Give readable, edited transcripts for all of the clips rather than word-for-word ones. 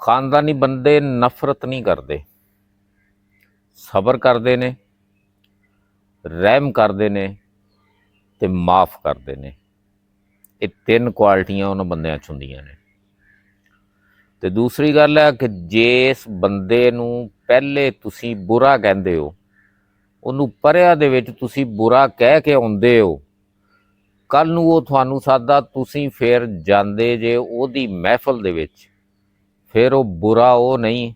ਖਾਨਦਾਨੀ ਬੰਦੇ ਨਫ਼ਰਤ ਨਹੀਂ ਕਰਦੇ, ਸਬਰ ਕਰਦੇ ਨੇ, ਰਹਿਮ ਕਰਦੇ ਨੇ ਤੇ ਮਾफ़ ਕਰਦੇ ਨੇ। ਇਹ ਤਿੰਨ ਕੁਆਲਿਟੀਆਂ ਉਹਨਾਂ ਬੰਦਿਆਂ 'ਚ ਹੁੰਦੀਆਂ ਨੇ। ਤੇ ਦੂਸਰੀ ਗੱਲ ਹੈ ਕਿ ਜਿਸ ਬੰਦੇ ਨੂੰ ਪਹਿਲੇ ਤੁਸੀਂ ਬੁਰਾ ਕਹਿੰਦੇ ਹੋ, ਉਹਨੂੰ ਪਰਿਆਂ ਦੇ ਵਿੱਚ ਤੁਸੀਂ ਬੁਰਾ ਕਹਿ ਕੇ ਆਉਂਦੇ ਹੋ, ਕੱਲ੍ਹ ਨੂੰ ਉਹ ਤੁਹਾਨੂੰ ਸੱਦਦਾ, ਤੁਸੀਂ ਫਿਰ ਜਾਂਦੇ ਜੇ ਉਹਦੀ ਮਹਿਫਲ ਦੇ ਵਿੱਚ, ਫਿਰ ਉਹ ਬੁਰਾ ਉਹ ਨਹੀਂ,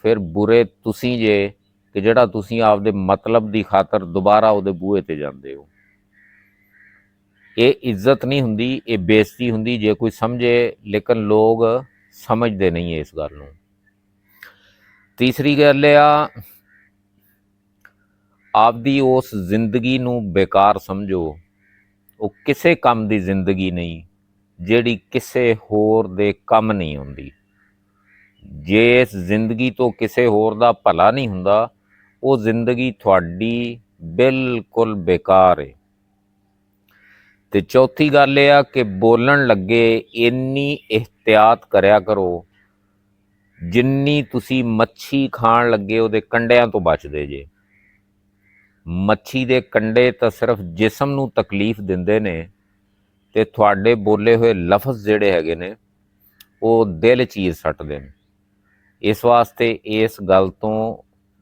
ਫਿਰ ਬੁਰੇ ਤੁਸੀਂ ਜੇ ਕਿ ਜਿਹੜਾ ਤੁਸੀਂ ਆਪਦੇ ਮਤਲਬ ਦੀ ਖਾਤਰ ਦੁਬਾਰਾ ਉਹਦੇ ਬੂਹੇ 'ਤੇ ਜਾਂਦੇ ਹੋ। ਇਹ ਇੱਜ਼ਤ ਨਹੀਂ ਹੁੰਦੀ, ਇਹ ਬੇਇੱਜ਼ਤੀ ਹੁੰਦੀ ਜੇ ਕੋਈ ਸਮਝੇ, ਲੇਕਿਨ ਲੋਕ ਸਮਝਦੇ ਨਹੀਂ ਇਸ ਗੱਲ ਨੂੰ। ਤੀਸਰੀ ਗੱਲ ਆ, ਆਪਦੀ ਉਸ ਜ਼ਿੰਦਗੀ ਨੂੰ ਬੇਕਾਰ ਸਮਝੋ। ਉਹ ਕਿਸੇ ਕੰਮ ਦੀ ਜ਼ਿੰਦਗੀ ਨਹੀਂ ਜਿਹੜੀ ਕਿਸੇ ਹੋਰ ਦੇ ਕੰਮ ਨਹੀਂ ਹੁੰਦੀ। ਜੇ ਇਸ ਜ਼ਿੰਦਗੀ ਤੋਂ ਕਿਸੇ ਹੋਰ ਦਾ ਭਲਾ ਨਹੀਂ ਹੁੰਦਾ, ਉਹ ਜ਼ਿੰਦਗੀ ਤੁਹਾਡੀ ਬਿਲਕੁਲ ਬੇਕਾਰ ਹੈ। ਤੇ ਚੌਥੀ ਗੱਲ ਇਹ ਆ ਕਿ ਬੋਲਣ ਲੱਗੇ ਇੰਨੀ ਇਹਤਿਆਤ ਕਰਿਆ ਕਰੋ ਜਿੰਨੀ ਤੁਸੀਂ ਮੱਛੀ ਖਾਣ ਲੱਗੇ ਉਹਦੇ ਕੰਡਿਆਂ ਤੋਂ ਬਚਦੇ ਜੇ। ਮੱਛੀ ਦੇ ਕੰਡੇ ਤਾਂ ਸਿਰਫ ਜਿਸਮ ਨੂੰ ਤਕਲੀਫ ਦਿੰਦੇ ਨੇ ਤੇ ਤੁਹਾਡੇ ਬੋਲੇ ਹੋਏ ਲਫ਼ਜ਼ ਜਿਹੜੇ ਹੈਗੇ ਨੇ ਉਹ ਦਿਲ 'ਚ ਹੀ ਸੱਟਦੇ ਨੇ। ਇਸ ਵਾਸਤੇ ਇਸ ਗੱਲ ਤੋਂ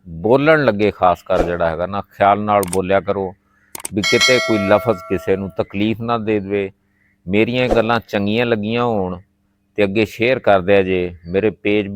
ਬੋਲਣ ਲੱਗੇ ਖਾਸ ਕਰ ਜਿਹੜਾ ਹੈਗਾ ਨਾ, ਖਿਆਲ ਨਾਲ ਬੋਲਿਆ ਕਰੋ ਵੀ ਕਿਤੇ ਕੋਈ ਲਫ਼ਜ਼ ਕਿਸੇ ਨੂੰ ਤਕਲੀਫ ਨਾ ਦੇ ਦੇਵੇ। ਮੇਰੀਆਂ ਗੱਲਾਂ ਚੰਗੀਆਂ ਲੱਗੀਆਂ ਹੋਣ ਤੇ ਅੱਗੇ ਸ਼ੇਅਰ ਕਰ ਦਿਆ ਜੇ। ਮੇਰੇ ਪੇਜ